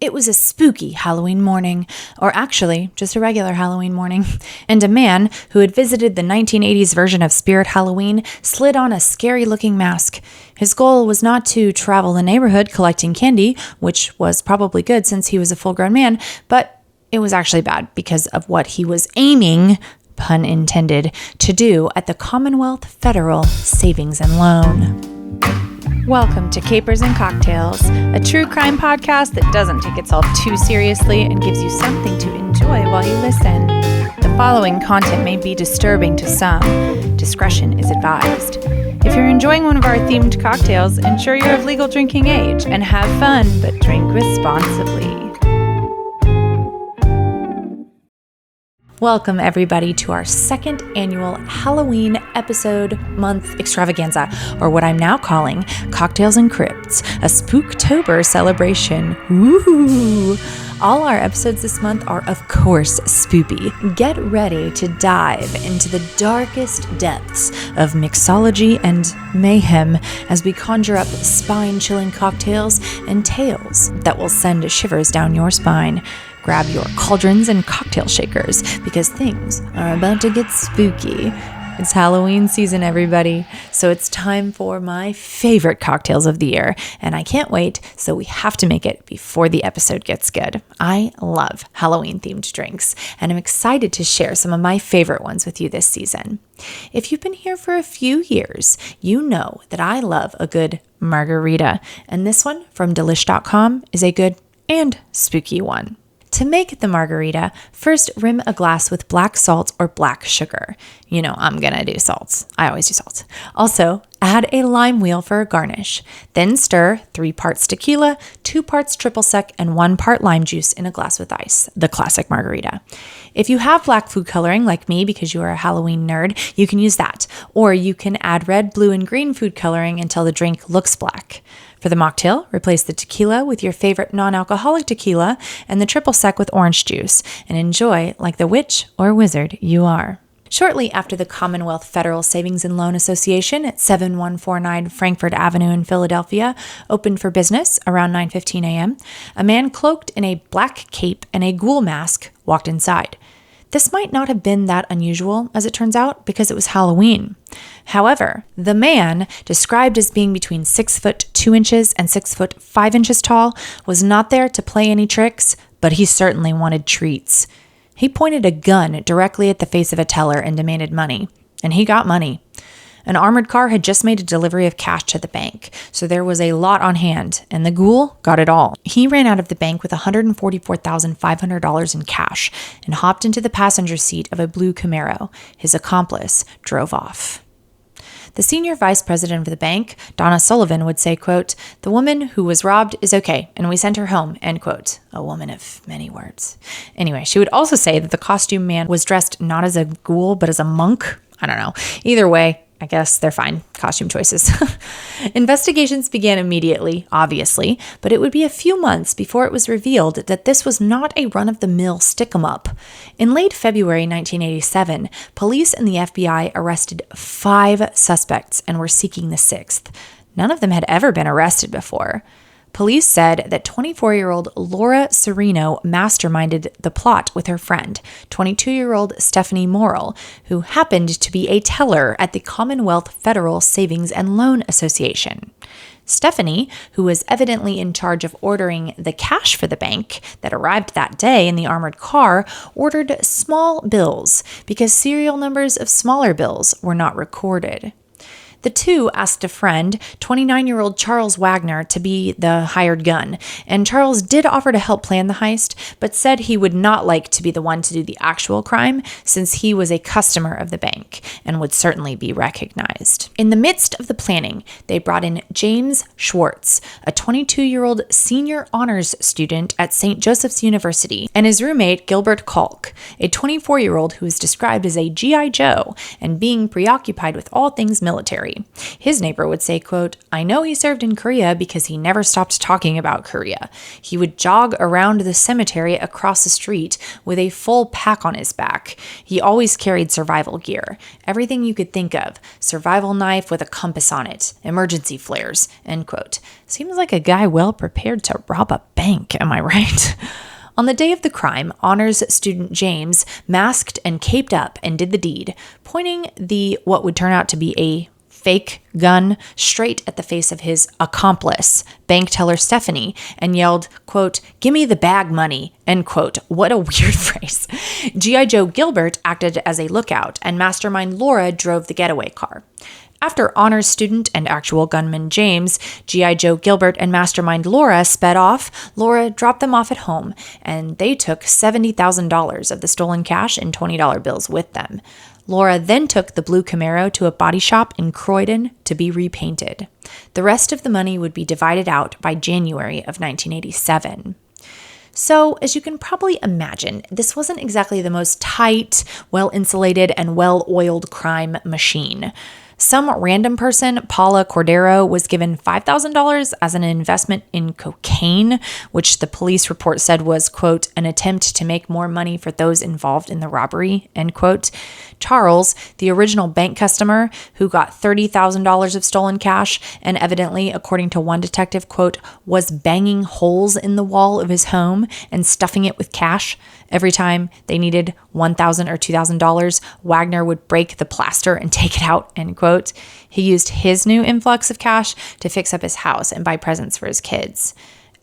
It was a spooky Halloween morning, or actually just a regular Halloween morning, and a man who had visited the 1980s version of Spirit Halloween slid on a scary-looking mask. His goal was not to travel the neighborhood collecting candy, which was probably good since he was a full-grown man, but it was actually bad because of what he was aiming, pun intended, to do at the Commonwealth Federal Savings and Loan. Welcome to Capers and Cocktails, a true crime podcast that doesn't take itself too seriously and gives you something to enjoy while you listen. The following content may be disturbing to some. Discretion is advised. If you're enjoying one of our themed cocktails, ensure you're of legal drinking age and have fun, but drink responsibly. Welcome, everybody, to our second annual Halloween episode month extravaganza, or what I'm now calling Cocktails and Crypts, a Spooktober celebration. Ooh! All our episodes this month are, of course, spoopy. Get ready to dive into the darkest depths of mixology and mayhem as we conjure up spine-chilling cocktails and tales that will send shivers down your spine. Grab your cauldrons and cocktail shakers because things are about to get spooky. It's Halloween season, everybody, so it's time for my favorite cocktails of the year, and I can't wait, so we have to make it before the episode gets good. I love Halloween-themed drinks, and I'm excited to share some of my favorite ones with you this season. If you've been here for a few years, you know that I love a good margarita, and this one from Delish.com is a good and spooky one. To make the margarita, first rim a glass with black salt or black sugar. You know, I'm gonna do salts. I always do salt. Also, add a lime wheel for a garnish. Then stir 3 parts tequila, 2 parts triple sec, and 1 part lime juice in a glass with ice. The classic margarita. If you have black food coloring like me because you are a Halloween nerd, you can use that. Or you can add red, blue, and green food coloring until the drink looks black. For the mocktail, replace the tequila with your favorite non-alcoholic tequila and the triple sec with orange juice, and enjoy like the witch or wizard you are. Shortly after the Commonwealth Federal Savings and Loan Association at 7149 Frankfort Avenue in Philadelphia opened for business around 9:15 a.m., a man cloaked in a black cape and a ghoul mask walked inside. This might not have been that unusual, as it turns out, because it was Halloween. However, the man, described as being between 6 foot 2 inches and 6 foot 5 inches tall, was not there to play any tricks, but he certainly wanted treats. He pointed a gun directly at the face of a teller and demanded money. And he got money. An armored car had just made a delivery of cash to the bank, so there was a lot on hand, and the ghoul got it all. He ran out of the bank with $144,500 in cash and hopped into the passenger seat of a blue Camaro. His accomplice drove off. The senior vice president of the bank, Donna Sullivan, would say, quote, "The woman who was robbed is okay, and we sent her home," end quote. A woman of many words. Anyway, she would also say that the costume man was dressed not as a ghoul, but as a monk. I don't know. Either way, I guess they're fine costume choices. Investigations began immediately, obviously, but it would be a few months before it was revealed that this was not a run-of-the-mill stick-em-up. In late February 1987, police and the FBI arrested 5 suspects and were seeking the 6th. None of them had ever been arrested before. Police said that 24-year-old Laura Serino masterminded the plot with her friend, 22-year-old Stephanie Morrill, who happened to be a teller at the Commonwealth Federal Savings and Loan Association. Stephanie, who was evidently in charge of ordering the cash for the bank that arrived that day in the armored car, ordered small bills because serial numbers of smaller bills were not recorded. The two asked a friend, 29-year-old Charles Wagner, to be the hired gun, and Charles did offer to help plan the heist, but said he would not like to be the one to do the actual crime since he was a customer of the bank and would certainly be recognized. In the midst of the planning, they brought in James Schwartz, a 22-year-old senior honors student at St. Joseph's University, and his roommate Gilbert Kalk, a 24-year-old who was described as a G.I. Joe and being preoccupied with all things military. cemetery. His neighbor would say, quote, "I know he served in Korea because he never stopped talking about Korea. He would jog around the cemetery across the street with a full pack on his back. He always carried survival gear. Everything you could think of. Survival knife with a compass on it. Emergency flares," end quote. Seems like a guy well prepared to rob a bank, am I right? On the day of the crime, honors student James masked and caped up and did the deed, pointing what would turn out to be a fake gun straight at the face of his accomplice, bank teller Stephanie, and yelled, quote, "Gimme the bag money," end quote. What a weird phrase. G.I. Joe Gilbert acted as a lookout, and Mastermind Laura drove the getaway car. After honors student and actual gunman James, G.I. Joe Gilbert and Mastermind Laura sped off, Laura dropped them off at home, and they took $70,000 of the stolen cash and $20 bills with them. Laura then took the blue Camaro to a body shop in Croydon to be repainted. The rest of the money would be divided out by January of 1987. So, as you can probably imagine, this wasn't exactly the most tight, well-insulated, and well-oiled crime machine. Some random person, Paula Cordero, was given $5,000 as an investment in cocaine, which the police report said was, quote, "an attempt to make more money for those involved in the robbery," end quote. Charles, the original bank customer who got $30,000 of stolen cash and evidently, according to one detective, quote, "was banging holes in the wall of his home and stuffing it with cash. Every time they needed $1,000 or $2,000, Wagner would break the plaster and take it out," end quote. He used his new influx of cash to fix up his house and buy presents for his kids.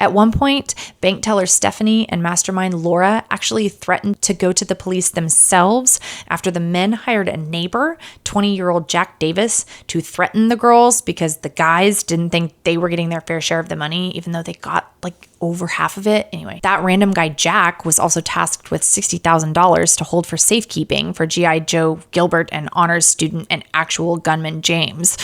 At one point, bank teller Stephanie and Mastermind Laura actually threatened to go to the police themselves after the men hired a neighbor, 20-year-old Jack Davis, to threaten the girls because the guys didn't think they were getting their fair share of the money, even though they got like over half of it. Anyway, that random guy Jack was also tasked with $60,000 to hold for safekeeping for G.I. Joe Gilbert and honors student and actual gunman James.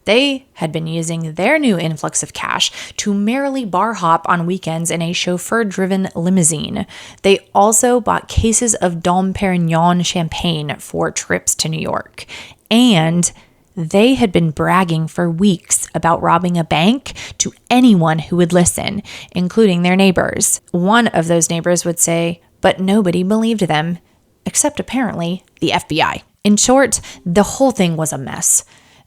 They had been using their new influx of cash to merrily bar hop on weekends in a chauffeur-driven limousine. They also bought cases of Dom Perignon champagne for trips to New York. And they had been bragging for weeks about robbing a bank to anyone who would listen, including their neighbors. One of those neighbors would say, but nobody believed them, except apparently the FBI. In short, the whole thing was a mess.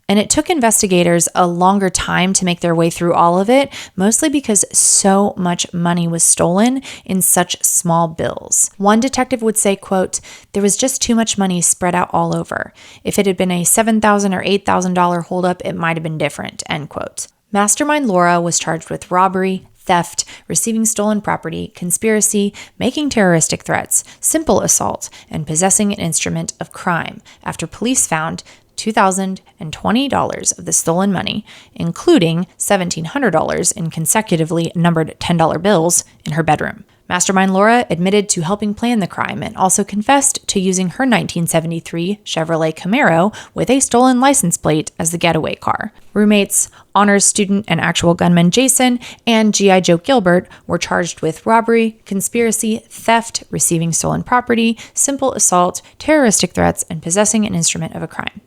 And it took investigators a longer time to make their way through all of it, mostly because so much money was stolen in such small bills. One detective would say, quote, "There was just too much money spread out all over. If it had been a $7,000 or $8,000 holdup, it might have been different," end quote. Mastermind Laura was charged with robbery, theft, receiving stolen property, conspiracy, making terroristic threats, simple assault, and possessing an instrument of crime after police found $2,020 of the stolen money, including $1,700 in consecutively numbered $10 bills in her bedroom. Mastermind Laura admitted to helping plan the crime and also confessed to using her 1973 Chevrolet Camaro with a stolen license plate as the getaway car. Roommates, honors student and actual gunman Jason, and G.I. Joe Gilbert were charged with robbery, conspiracy, theft, receiving stolen property, simple assault, terroristic threats, and possessing an instrument of a crime.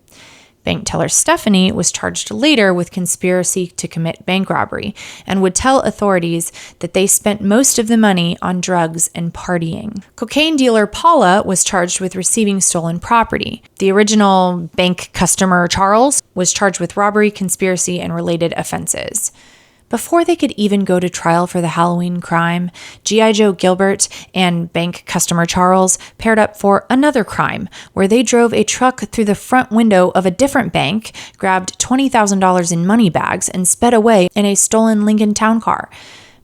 Bank teller Stephanie was charged later with conspiracy to commit bank robbery and would tell authorities that they spent most of the money on drugs and partying. Cocaine dealer Paula was charged with receiving stolen property. The original bank customer Charles was charged with robbery, conspiracy, and related offenses. Before they could even go to trial for the Halloween crime, G.I. Joe Gilbert and bank customer Charles paired up for another crime, where they drove a truck through the front window of a different bank, grabbed $20,000 in money bags, and sped away in a stolen Lincoln Town Car.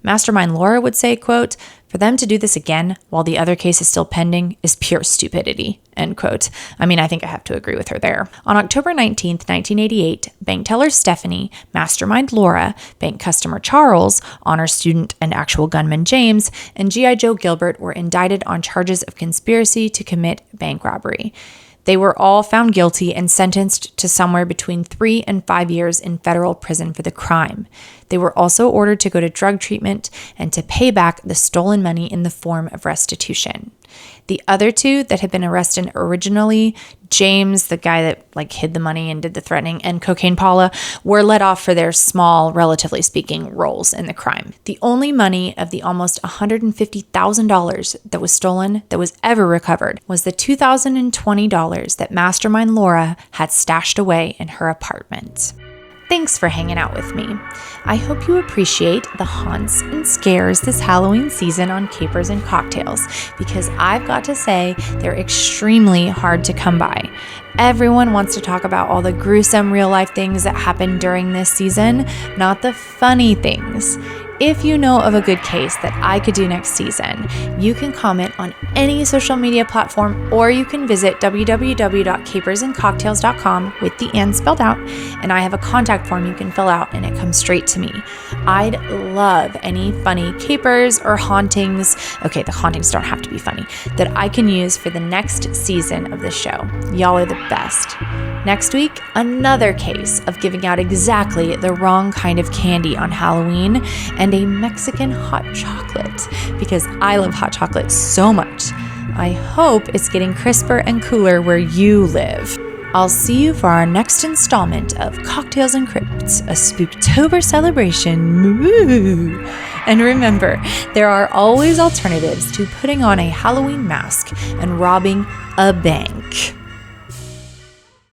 Mastermind Laura would say, quote, "For them to do this again while the other case is still pending is pure stupidity," end quote. I mean, I think I have to agree with her there. On October 19th, 1988, bank teller Stephanie, Mastermind Laura, bank customer Charles, honor student and actual gunman James, and G.I. Joe Gilbert were indicted on charges of conspiracy to commit bank robbery. They were all found guilty and sentenced to somewhere between 3 and 5 years in federal prison for the crime. They were also ordered to go to drug treatment and to pay back the stolen money in the form of restitution. The other two that had been arrested originally, James, the guy that hid the money and did the threatening, and Cocaine Paula, were let off for their small, relatively speaking, roles in the crime. The only money of the almost $150,000 that was stolen that was ever recovered was the $2,020 that Mastermind Laura had stashed away in her apartment. Thanks for hanging out with me. I hope you appreciate the haunts and scares this Halloween season on Capers and Cocktails, because I've got to say they're extremely hard to come by. Everyone wants to talk about all the gruesome real-life things that happen during this season, not the funny things. If you know of a good case that I could do next season, you can comment on any social media platform, or you can visit www.capersandcocktails.com with the "and" spelled out, and I have a contact form you can fill out and it comes straight to me. I'd love any funny capers or hauntings, okay, the hauntings don't have to be funny, that I can use for the next season of the show. Y'all are the best. Next week, another case of giving out exactly the wrong kind of candy on Halloween, and a Mexican hot chocolate, because I love hot chocolate so much. I hope it's getting crisper and cooler where you live. I'll see you for our next installment of Cocktails and Crypts, a Spooktober celebration. Moo! And remember, there are always alternatives to putting on a Halloween mask and robbing a bank.